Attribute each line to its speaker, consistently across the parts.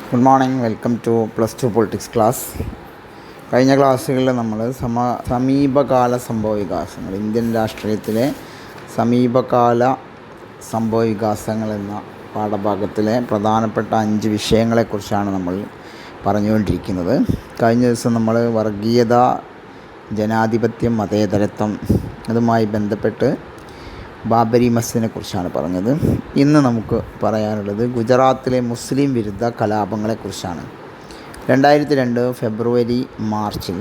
Speaker 1: Good morning. Welcome to +2 politics class. കഴിഞ്ഞ ക്ലാസ്സുകളിൽ നമ്മൾ സമീപകാല സംഭവവികാസങ്ങൾ, ഇന്ത്യൻ രാഷ്ട്രീയത്തിലെ സമീപകാല സംഭവവികാസങ്ങൾ എന്ന പാഠഭാഗത്തിലെ പ്രധാനപ്പെട്ട 5 വിഷയങ്ങളെക്കുറിച്ചാണ് നമ്മൾ പറഞ്ഞുകൊണ്ടിരിക്കുന്നത്. കഴിഞ്ഞ ദിവസം നമ്മൾ വർഗീയത, ജനാധിപത്യം, മതേതരത്വം, അതുമായി ബന്ധപ്പെട്ട് ബാബരി മസ്ജിദിനെ കുറിച്ചാണ് പറഞ്ഞത്. ഇന്ന് നമുക്ക് പറയാനുള്ളത് ഗുജറാത്തിലെ മുസ്ലിം വിരുദ്ധ കലാപങ്ങളെക്കുറിച്ചാണ്. 2002 ഫെബ്രുവരി മാർച്ചിൽ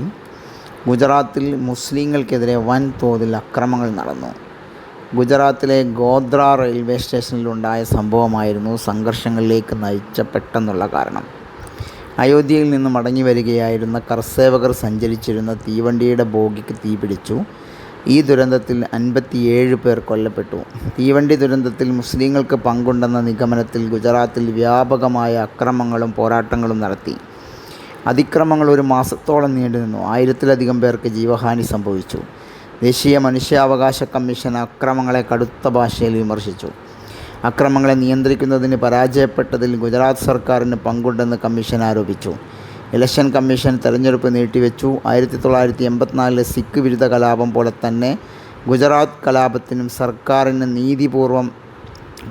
Speaker 1: ഗുജറാത്തിൽ മുസ്ലിങ്ങൾക്കെതിരെ വൻതോതിൽ അക്രമങ്ങൾ നടന്നു. ഗുജറാത്തിലെ ഗോദ്ര റെയിൽവേ സ്റ്റേഷനിലുണ്ടായ സംഭവമായിരുന്നു സംഘർഷങ്ങളിലേക്ക് നയിച്ച പെട്ടെന്നുള്ള കാരണം. അയോധ്യയിൽ നിന്ന് മടങ്ങി വരികയായിരുന്ന കർസേവകർ സഞ്ചരിച്ചിരുന്ന തീവണ്ടിയുടെ ബോഗിക്ക് തീപിടിച്ചു. ഈ ദുരന്തത്തിൽ 57 പേർ കൊല്ലപ്പെട്ടു. തീവണ്ടി ദുരന്തത്തിൽ മുസ്ലിങ്ങൾക്ക് പങ്കുണ്ടെന്ന നിഗമനത്തിൽ ഗുജറാത്തിൽ വ്യാപകമായ അക്രമങ്ങളും പോരാട്ടങ്ങളും നടത്തി. അതിക്രമങ്ങൾ ഒരു മാസത്തോളം നീണ്ടുനിന്നു. 1000-ലധികം പേർക്ക് ജീവഹാനി സംഭവിച്ചു. ദേശീയ മനുഷ്യാവകാശ കമ്മീഷൻ അക്രമങ്ങളെ കടുത്ത ഭാഷയിൽ വിമർശിച്ചു. അക്രമങ്ങളെ നിയന്ത്രിക്കുന്നതിന് പരാജയപ്പെട്ടതിൽ ഗുജറാത്ത് സർക്കാരിന് പങ്കുണ്ടെന്ന് കമ്മീഷൻ ആരോപിച്ചു. ഇലക്ഷൻ കമ്മീഷൻ തെരഞ്ഞെടുപ്പ് നീട്ടിവെച്ചു. 1984 സിഖ് വിരുദ്ധ കലാപം പോലെ തന്നെ ഗുജറാത്ത് കലാപത്തിനും സർക്കാരിന് നീതിപൂർവം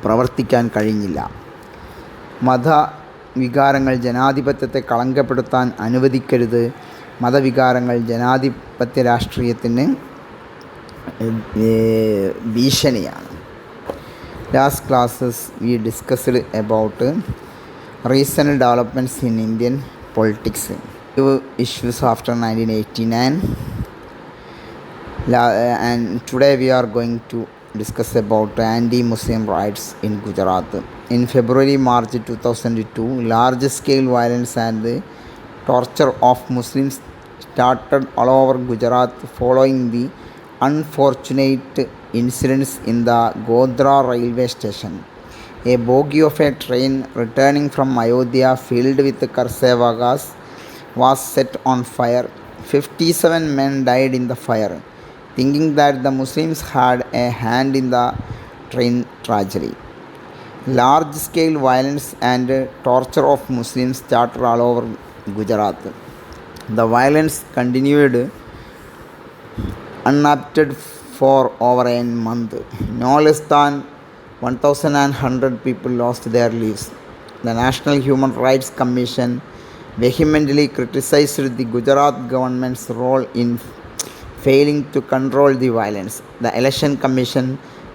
Speaker 1: പ്രവർത്തിക്കാൻ കഴിഞ്ഞില്ല. മതവികാരങ്ങൾ ജനാധിപത്യത്തെ കളങ്കപ്പെടുത്താൻ അനുവദിക്കരുത്. മതവികാരങ്ങൾ ജനാധിപത്യ രാഷ്ട്രീയത്തിന് ഭീഷണിയാണ്. Last classes we discussed about recent developments in Indian politics, issues after 1989, and today we are going to discuss about anti-Muslim riots in Gujarat. In February-March 2002, large-scale violence and the torture of Muslims started all over Gujarat following the unfortunate incidents in the Godhra railway station. A bogie of a train returning from Ayodhya filled with Karsevagas was set on fire. 57 men died in the fire, thinking that the Muslims had a hand in the train tragedy. Large-scale violence and torture of Muslims started all over Gujarat. The violence continued unabated for over a month. No less than 1,100 people lost their lives. The National Human Rights Commission vehemently criticized the Gujarat government's role in failing to control the violence. The Election Commission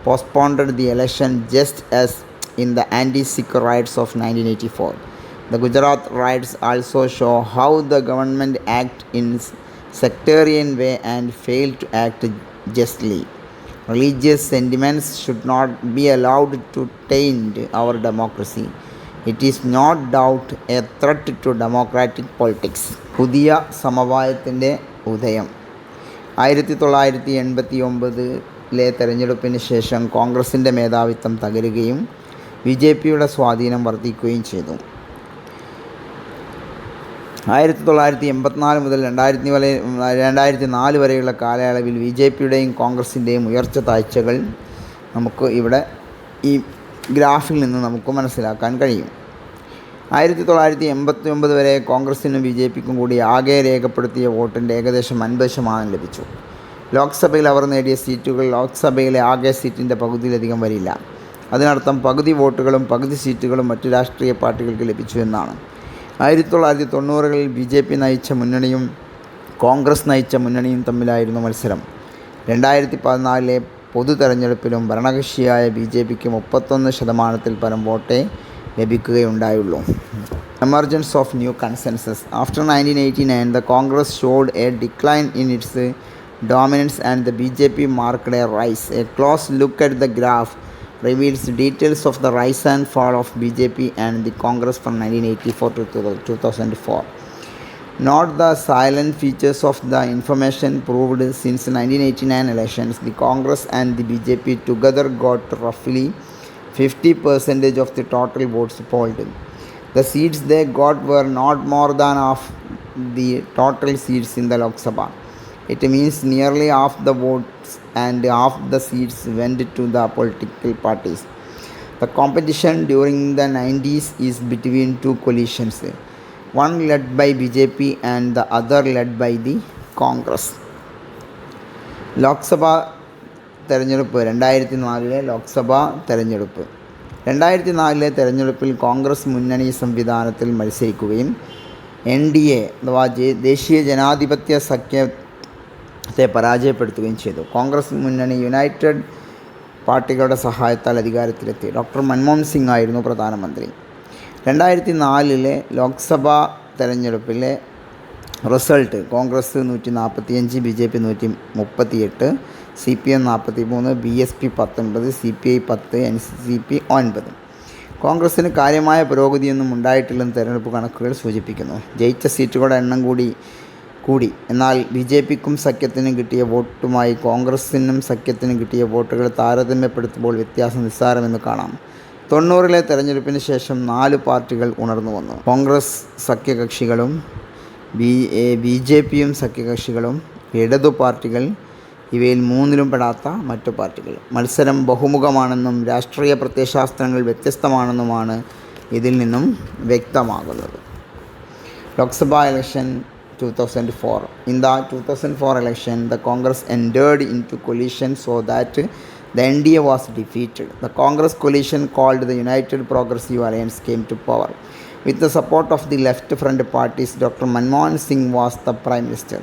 Speaker 1: postponed the election just as in the anti-Sikh riots of 1984. The Gujarat riots also show how the government acted in sectarian way and failed to act justly. Religious sentiments should not be allowed to taint our democracy. It is no doubt a threat to democratic politics. പുതിയ സമവായത്തിൻ്റെ ഉദയം. 1989 തെരഞ്ഞെടുപ്പിന് ശേഷം കോൺഗ്രസിൻ്റെ മേധാവിത്വം തകരുകയും BJPയുടെ സ്വാധീനം വർദ്ധിക്കുകയും ചെയ്തു. 1984 മുതൽ 2004 വരെയുള്ള കാലയളവിൽ BJPയുടെയും കോൺഗ്രസിൻ്റെയും ഉയർച്ച താഴ്ചകൾ നമുക്ക് ഇവിടെ ഈ ഗ്രാഫിൽ നിന്ന് നമുക്ക് മനസ്സിലാക്കാൻ കഴിയും. 1989 വരെ കോൺഗ്രസിനും BJPക്കും കൂടി ആകെ രേഖപ്പെടുത്തിയ വോട്ടിൻ്റെ ഏകദേശം 50% ലഭിച്ചു. ലോക്സഭയിൽ അവർ നേടിയ സീറ്റുകൾ ലോക്സഭയിലെ ആകെ സീറ്റിൻ്റെ പകുതിയിലധികം വരില്ല. അതിനർത്ഥം പകുതി വോട്ടുകളും പകുതി സീറ്റുകളും മറ്റു രാഷ്ട്രീയ പാർട്ടികൾക്ക് ലഭിച്ചു എന്നാണ്. 1990കളിൽ BJP നയിച്ച മുന്നണിയും കോൺഗ്രസ് നയിച്ച മുന്നണിയും തമ്മിലായിരുന്നു മത്സരം. 2014 പൊതു തെരഞ്ഞെടുപ്പിലും ഭരണകക്ഷിയായ BJPക്ക് 31% പരം വോട്ടേ ലഭിക്കുകയുണ്ടായുള്ളൂ. Emergence of new consensus. After 1989, the Congress showed a decline in its dominance and the BJP marked a rise. A close look at the graph reveals details of the rise and fall of BJP and the Congress from 1984 to 2004. Note the silent features of the information proved since 1989 elections. The Congress and the BJP together got roughly 50% of the total votes polled. The seats they got were not more than half the total seats in the Lok Sabha. It means nearly half the votes and half the seats went to the political parties. The competition during the 90s is between two coalitions, one led by BJP and the other led by the Congress. Lok Sabha തെരഞ്ഞെടുപ്പ് 2004 ലോക്സഭാ തെരഞ്ഞെടുപ്പ് 2004 തെരഞ്ഞെടുപ്പിൽ കോൺഗ്രസ് മുന്നണി സംവിധാനത്തിൽ മത്സരിക്കുകയും NDA അഥവാ ദേശീയ ജനാധിപത്യ സഖ്യത്തെ പരാജയപ്പെടുത്തുകയും ചെയ്തു. കോൺഗ്രസ് മുന്നണി യുണൈറ്റഡ് പാർട്ടികളുടെ സഹായത്താൽ അധികാരത്തിലെത്തി. ഡോക്ടർ മൻമോഹൻ സിംഗ് ആയിരുന്നു പ്രധാനമന്ത്രി. 2004 ലോക്സഭാ തെരഞ്ഞെടുപ്പിലെ result: Congress 145, BJP 138, CPM 43, BSP 19, CPI 10, NCP 9. കോൺഗ്രസ്സിന് കാര്യമായ പുരോഗതിയൊന്നും ഉണ്ടായിട്ടില്ലെന്ന് തെരഞ്ഞെടുപ്പ് കണക്കുകൾ സൂചിപ്പിക്കുന്നു. ജയിച്ച സീറ്റുകളുടെ എണ്ണം കൂടി. എന്നാൽ BJPക്കും സഖ്യത്തിനും കിട്ടിയ വോട്ടുമായി കോൺഗ്രസ്സിനും സഖ്യത്തിനും കിട്ടിയ വോട്ടുകൾ താരതമ്യപ്പെടുത്തുമ്പോൾ വ്യത്യാസം നിസ്സാരമെന്ന് കാണാം. 90 തെരഞ്ഞെടുപ്പിന് ശേഷം 4 പാർട്ടികൾ ഉണർന്നു വന്നു. കോൺഗ്രസ് സഖ്യകക്ഷികളും BJPയും സഖ്യകക്ഷികളും, ഇടതു പാർട്ടികൾ, ഇവയിൽ മൂന്നിലും പെടാത്ത മറ്റു പാർട്ടികൾ. മത്സരം ബഹുമുഖമാണെന്നും രാഷ്ട്രീയ പ്രത്യയശാസ്ത്രങ്ങൾ വ്യത്യസ്തമാണെന്നുമാണ് ഇതിൽ നിന്നും വ്യക്തമാകുന്നത്. Lok Sabha election 2004. In the 2004 election, the Congress entered into coalition so that the NDA was defeated. The Congress coalition, called the United Progressive Alliance, came to power. With the support of the left front parties, Dr. Manmohan Singh was the Prime Minister.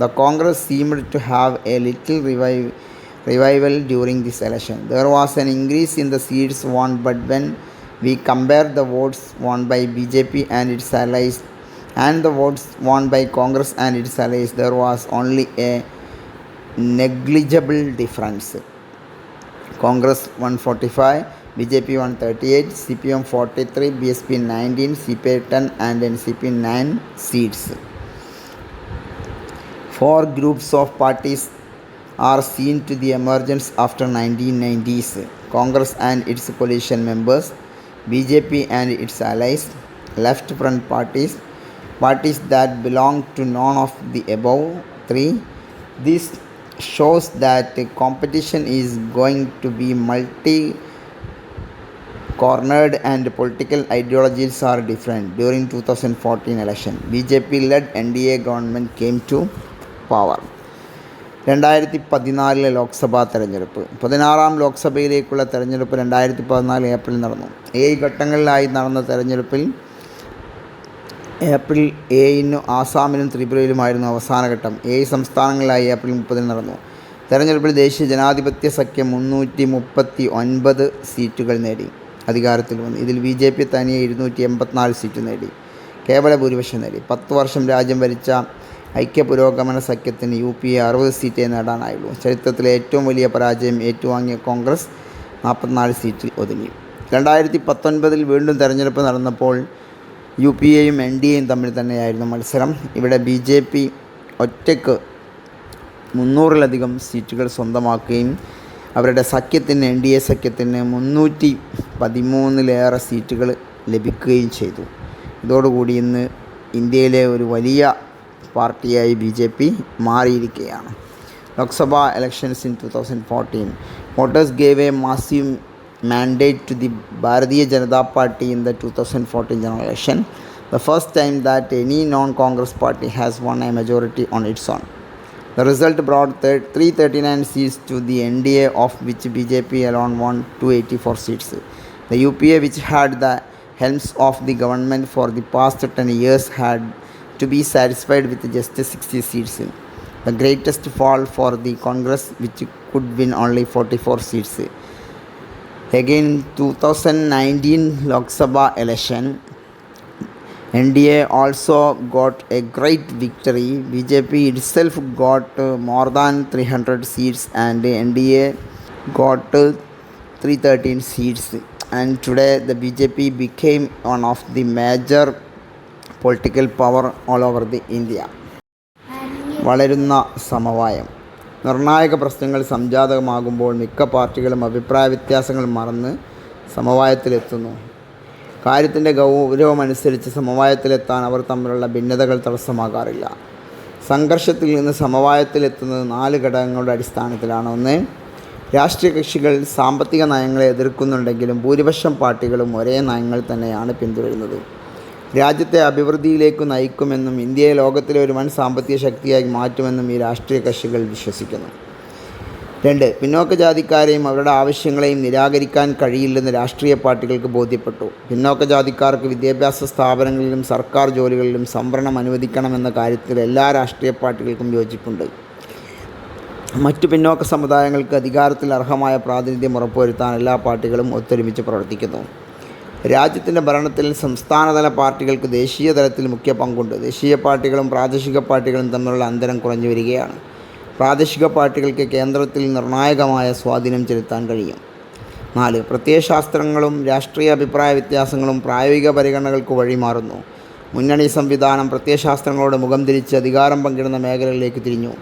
Speaker 1: The Congress seemed to have a little revival during this election. There was an increase in the seats won, but when we compare the votes won by BJP and its allies and the votes won by Congress and its allies, there was only a negligible difference. Congress 145, BJP 138, CPM 43, BSP 19, CPI 10 and NCP 9 seats. 4 groups of parties are seen to the emergence after 1990s: Congress and its coalition members, BJP and its allies, left front parties that belong to none of the above 3. This shows that competition is going to be multi-cornered and political ideologies are different. During 2014 election, BJP-led NDA government came to power. 2014 Lok Sabha തെരഞ്ഞെടുപ്പ്. 16ാം ലോക്സഭയിലേക്കുള്ള തെരഞ്ഞെടുപ്പ് 2014 April നടന്നു. 7 ഘട്ടങ്ങളിലായി നടന്ന തെരഞ്ഞെടുപ്പിൽ April 7 ആസാമിലും ത്രിപുരയിലുമായിരുന്നു അവസാന ഘട്ടം. 7 സംസ്ഥാനങ്ങളിലായി April 30 നടന്നു. തെരഞ്ഞെടുപ്പിൽ ദേശീയ ജനാധിപത്യ സഖ്യം 339 സീറ്റുകൾ നേടി അധികാരത്തിൽ വന്നു. ഇതിൽ BJP തനിയെ 284 സീറ്റ് നേടി, കേവല ഭൂരിപക്ഷം നേടി. 10 വർഷം രാജ്യം ഭരിച്ച ഐക്യ പുരോഗമന സഖ്യത്തിന് UPA 60 സീറ്റേ നേടാനായുള്ളൂ. ചരിത്രത്തിലെ ഏറ്റവും വലിയ പരാജയം ഏറ്റുവാങ്ങിയ കോൺഗ്രസ് 44 സീറ്റിൽ ഒതുങ്ങി. 2019 വീണ്ടും തെരഞ്ഞെടുപ്പ് നടന്നപ്പോൾ UPAയും NDAയും തമ്മിൽ തന്നെയായിരുന്നു മത്സരം. ഇവിടെ BJP ഒറ്റയ്ക്ക് 300-ലധികം സീറ്റുകൾ സ്വന്തമാക്കുകയും അവരുടെ സഖ്യത്തിന് NDA സഖ്യത്തിന് 313-ലേറെ സീറ്റുകൾ ലഭിക്കുകയും ചെയ്തു. ഇതോടുകൂടി ഇന്ന് ഇന്ത്യയിലെ ഒരു വലിയ പാർട്ടിയായി BJP മാറിയിരിക്കുകയാണ്. Lok Sabha elections in 2014, voters gave a massive mandate to the Bharatiya Janata Party in the 2014 general election, the first time that any non-Congress party has won a majority on its own. The result brought 339 seats to the NDA, of which BJP alone won 284 seats. The UPA, which had the helms of the government for the past 10 years, had to be satisfied with just 60 seats, the greatest fall for the Congress, which could win only 44 seats. Again, 2019 Lok Sabha election, NDA also got a great victory. BJP itself got more than 300 seats and NDA got 313 seats. And today the BJP became one of the major political power all over the India. വളരുന്ന സമവായം. നിർണായക പ്രശ്നങ്ങൾ സംജാതകമാകുമ്പോൾ മിക്ക പാർട്ടികളും അഭിപ്രായ വ്യത്യാസങ്ങൾ മറന്ന് സമവായത്തിലെത്തുന്നു. കാര്യത്തിൻ്റെ ഗൗരവമനുസരിച്ച് സമവായത്തിലെത്താൻ അവർ തമ്മിലുള്ള ഭിന്നതകൾ തടസ്സമാകാറില്ല. സംഘർഷത്തിൽ നിന്ന് സമവായത്തിലെത്തുന്നത് 4 ഘടകങ്ങളുടെ അടിസ്ഥാനത്തിലാണ്. 1. രാഷ്ട്രീയ കക്ഷികൾ സാമ്പത്തിക നയങ്ങളെ എതിർക്കുന്നുണ്ടെങ്കിലും ഭൂരിപക്ഷം പാർട്ടികളും ഒരേ നയങ്ങൾ തന്നെയാണ് പിന്തുടരുന്നത്. രാജ്യത്തെ അഭിവൃദ്ധിയിലേക്ക് നയിക്കുമെന്നും ഇന്ത്യയെ ലോകത്തിലെ ഒരു വൻ സാമ്പത്തിക ശക്തിയായി മാറ്റുമെന്നും ഈ രാഷ്ട്രീയ കക്ഷികൾ വിശ്വസിക്കുന്നു. 2. പിന്നോക്ക ജാതിക്കാരെയും അവരുടെ ആവശ്യങ്ങളെയും നിരാകരിക്കാൻ കഴിയില്ലെന്ന് രാഷ്ട്രീയ പാർട്ടികൾക്ക് ബോധ്യപ്പെട്ടു. പിന്നോക്ക ജാതിക്കാർക്ക് വിദ്യാഭ്യാസ സ്ഥാപനങ്ങളിലും സർക്കാർ ജോലികളിലും സംവരണം അനുവദിക്കണമെന്ന കാര്യത്തിൽ എല്ലാ രാഷ്ട്രീയ പാർട്ടികൾക്കും യോജിപ്പുണ്ട്. മറ്റു പിന്നോക്ക സമുദായങ്ങൾക്ക് അധികാരത്തിൽ അർഹമായ പ്രാതിനിധ്യം ഉറപ്പുവരുത്താൻ എല്ലാ പാർട്ടികളും ഒത്തൊരുമിച്ച് പ്രവർത്തിക്കുന്നു. രാജ്യത്തിൻ്റെ ഭരണത്തിൽ സംസ്ഥാനതല പാർട്ടികൾക്ക് ദേശീയ തലത്തിൽ മുഖ്യ പങ്കുണ്ട്. ദേശീയ പാർട്ടികളും പ്രാദേശിക പാർട്ടികളും തമ്മിലുള്ള അന്തരം കുറഞ്ഞു വരികയാണ്. പ്രാദേശിക പാർട്ടികൾക്ക് കേന്ദ്രത്തിൽ നിർണായകമായ സ്വാധീനം ചെലുത്താൻ കഴിയും. 4. പ്രത്യയശാസ്ത്രങ്ങളും രാഷ്ട്രീയ അഭിപ്രായ വ്യത്യാസങ്ങളും പ്രായോഗിക പരിഗണനകൾക്ക് വഴിമാറുന്നു. മുന്നണി സംവിധാനം പ്രത്യയശാസ്ത്രങ്ങളോട് മുഖം തിരിച്ച് അധികാരം പങ്കിടുന്ന മേഖലകളിലേക്ക് തിരിഞ്ഞു.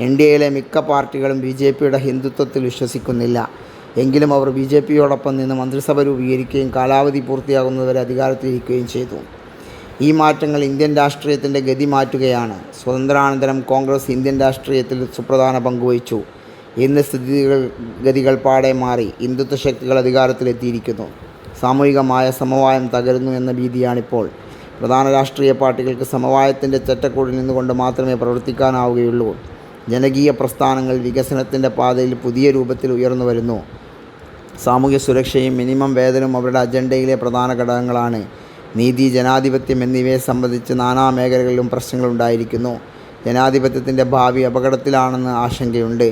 Speaker 1: ഇന്ത്യയിലെ മിക്ക പാർട്ടികളും BJPയുടെ ഹിന്ദുത്വത്തിൽ വിശ്വസിക്കുന്നില്ല. എങ്കിലും അവർ BJPയോടൊപ്പം നിന്ന് മന്ത്രിസഭ രൂപീകരിക്കുകയും കാലാവധി പൂർത്തിയാകുന്നതുവരെ അധികാരത്തിലിരിക്കുകയും ചെയ്തു. ഈ മാറ്റങ്ങൾ ഇന്ത്യൻ രാഷ്ട്രീയത്തിൻ്റെ ഗതി മാറ്റുകയാണ്. സ്വാതന്ത്ര്യാനന്തരം കോൺഗ്രസ് ഇന്ത്യൻ രാഷ്ട്രീയത്തിൽ സുപ്രധാന പങ്കുവഹിച്ചു. ഇന്ന് സ്ഥിതിഗതികൾ പാടെ മാറി. ഹിന്ദുത്വ ശക്തികൾ അധികാരത്തിലെത്തിയിരിക്കുന്നു. സാമൂഹികമായ സമവായം തകരുന്നു എന്ന ഭീതിയാണിപ്പോൾ. പ്രധാന രാഷ്ട്രീയ പാർട്ടികൾക്ക് സമവായത്തിൻ്റെ ചട്ടക്കൂടിൽ നിന്നുകൊണ്ട് മാത്രമേ പ്രവർത്തിക്കാനാവുകയുള്ളൂ. ജനകീയ പ്രസ്ഥാനങ്ങൾ വികസനത്തിൻ്റെ പാതയിൽ പുതിയ രൂപത്തിൽ ഉയർന്നു വരുന്നു. സാമൂഹ്യ സുരക്ഷയും മിനിമം വേതനവും അവരുടെ അജണ്ടയിലെ പ്രധാന ഘടകങ്ങളാണ്. നീതി, ജനാധിപത്യം എന്നിവയെ സംബന്ധിച്ച് നാനാ മേഖലകളിലും പ്രശ്നങ്ങളുണ്ടായിരിക്കുന്നു. ജനാധിപത്യത്തിൻ്റെ ഭാവി അപകടത്തിലാണെന്ന് ആശങ്കയുണ്ട്.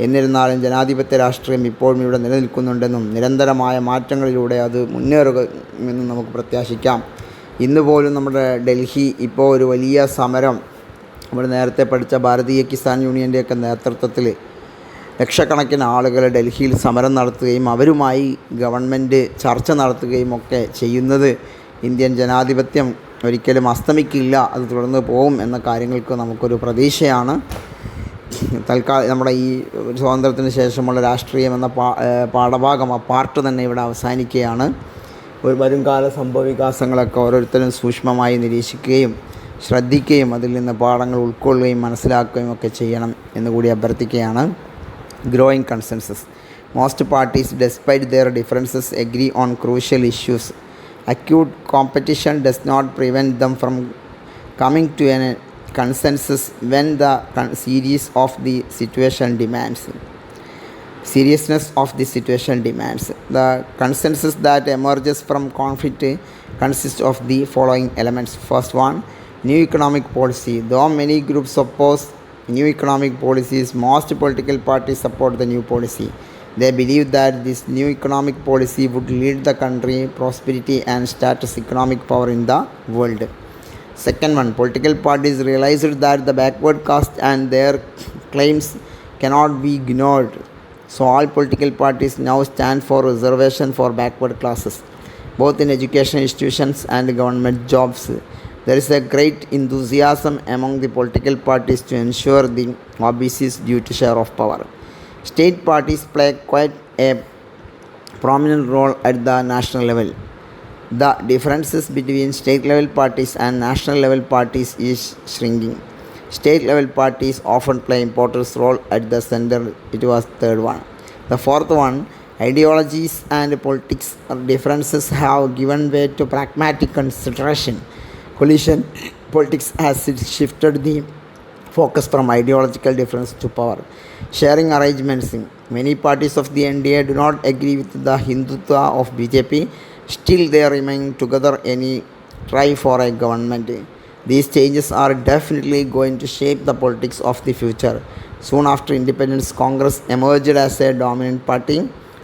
Speaker 1: എന്നിരുന്നാലും ജനാധിപത്യ രാഷ്ട്രീയം ഇപ്പോഴും ഇവിടെ നിലനിൽക്കുന്നുണ്ടെന്നും നിരന്തരമായ മാറ്റങ്ങളിലൂടെ അത് മുന്നേറുമെന്നും നമുക്ക് പ്രത്യാശിക്കാം. ഇന്നുപോലും നമ്മുടെ ഡൽഹി ഇപ്പോൾ ഒരു വലിയ സമരം, നമ്മൾ നേരത്തെ പഠിച്ച ഭാരതീയ കിസാൻ യൂണിയൻ്റെയൊക്കെ നേതൃത്വത്തിൽ ലക്ഷക്കണക്കിന് ആളുകൾ ഡൽഹിയിൽ സമരം നടത്തുകയും അവരുമായി ഗവൺമെൻറ് ചർച്ച നടത്തുകയും ഒക്കെ ചെയ്യുന്നത് ഇന്ത്യൻ ജനാധിപത്യം ഒരിക്കലും അസ്തമിക്കില്ല, അത് തുടർന്ന് പോകും എന്ന കാര്യങ്ങൾക്ക് നമുക്കൊരു പ്രതീക്ഷയാണ്. തൽക്കാലം നമ്മുടെ ഈ സ്വാതന്ത്ര്യത്തിന് ശേഷമുള്ള രാഷ്ട്രീയം എന്ന പാഠഭാഗം, ആ പാർട്ട് തന്നെ ഇവിടെ അവസാനിക്കുകയാണ്. ഒരു വരുംകാല സംഭവവികാസങ്ങളൊക്കെ ഓരോരുത്തരും സൂക്ഷ്മമായി നിരീക്ഷിക്കുകയും ശ്രദ്ധിക്കുകയും അതിൽ നിന്ന് പാഠങ്ങൾ ഉൾക്കൊള്ളുകയും മനസ്സിലാക്കുകയും ഒക്കെ ചെയ്യണം എന്നുകൂടി അഭ്യർത്ഥിക്കുകയാണ്. Growing consensus. Most parties despite their differences agree on crucial issues. Acute competition does not prevent them from coming to a consensus when the seriousness of the situation demands. The consensus that emerges from conflict consists of the following elements. First one, new economic policy. Though many groups oppose new economic policies, most political parties support the new policy. They believe that this new economic policy would lead the country prosperity and status economic power in the world. Second one, political parties realized that the backward caste and their claims cannot be ignored. So all political parties now stand for reservation for backward classes, both in education institutions and government jobs. There is a great enthusiasm among the political parties to ensure the OBC's due share of power. State parties play quite a prominent role at the national level. The differences between state level parties and national level parties is shrinking. State level parties often play important role at the center. It was third one. The fourth one, ideologies and politics differences have given way to pragmatic consideration. Coalition politics has shifted the focus from ideological difference to power sharing arrangements. Many parties of the NDA do not agree with the Hindutva of BJP. Still they remain together any try for a government. These changes are definitely going to shape the politics of the future. Soon after independence, Congress emerged as a dominant party.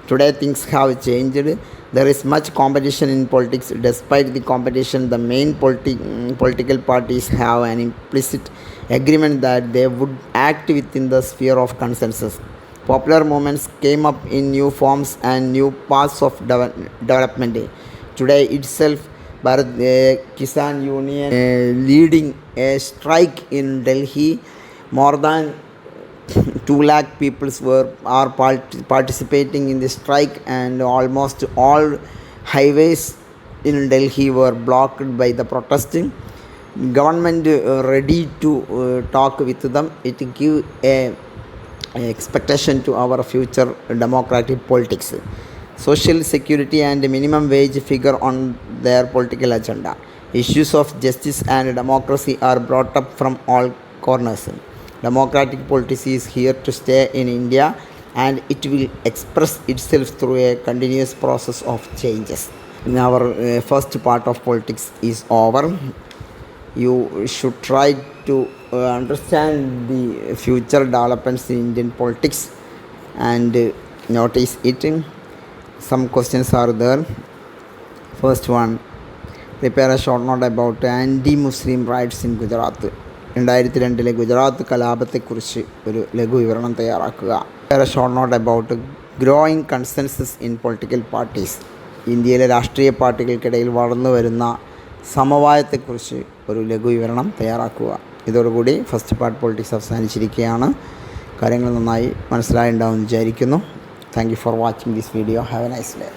Speaker 1: Today things have changed. There is much competition in politics. Despite the competition, the main political parties have an implicit agreement that they would act within the sphere of consensus. Popular movements came up in new forms and new paths of development. Today itself, Bharatiya Kisan Union leading a strike in Delhi. More than 2 lakh people are participating in the strike, and almost all highways in Delhi were blocked by the protesting. Government ready to talk with them. It give a expectation to our future democratic politics. Social security and minimum wage figure on their political agenda. Issues of justice and democracy are brought up from all corners. Democratic politics is here to stay in India, and it will express itself through a continuous process of changes. Now our first part of politics is over. You should try to understand the future developments in Indian politics and notice it. Some questions are there. First one, prepare a short note about anti-Muslim riots in Gujarat. 2002 Gujarat കലാപത്തെക്കുറിച്ച് ഒരു ലഘു വിവരണം തയ്യാറാക്കുക. prepare a short note about growing consensus in political parties. ഇന്ത്യയിലെ രാഷ്ട്രീയ പാർട്ടികൾക്കിടയിൽ വളർന്നു വരുന്ന സമവായത്തെക്കുറിച്ച് ഒരു ലഘു വിവരണം തയ്യാറാക്കുക. ഇതോടുകൂടി ഫസ്റ്റ് പാർട്ട് പൊളിറ്റിക്സ് അവസാനിച്ചിരിക്കുകയാണ്. കാര്യങ്ങൾ നന്നായി മനസ്സിലായിട്ടുണ്ടാവുമെന്ന് വിചാരിക്കുന്നു. Thank you for watching this video. Have A nice day.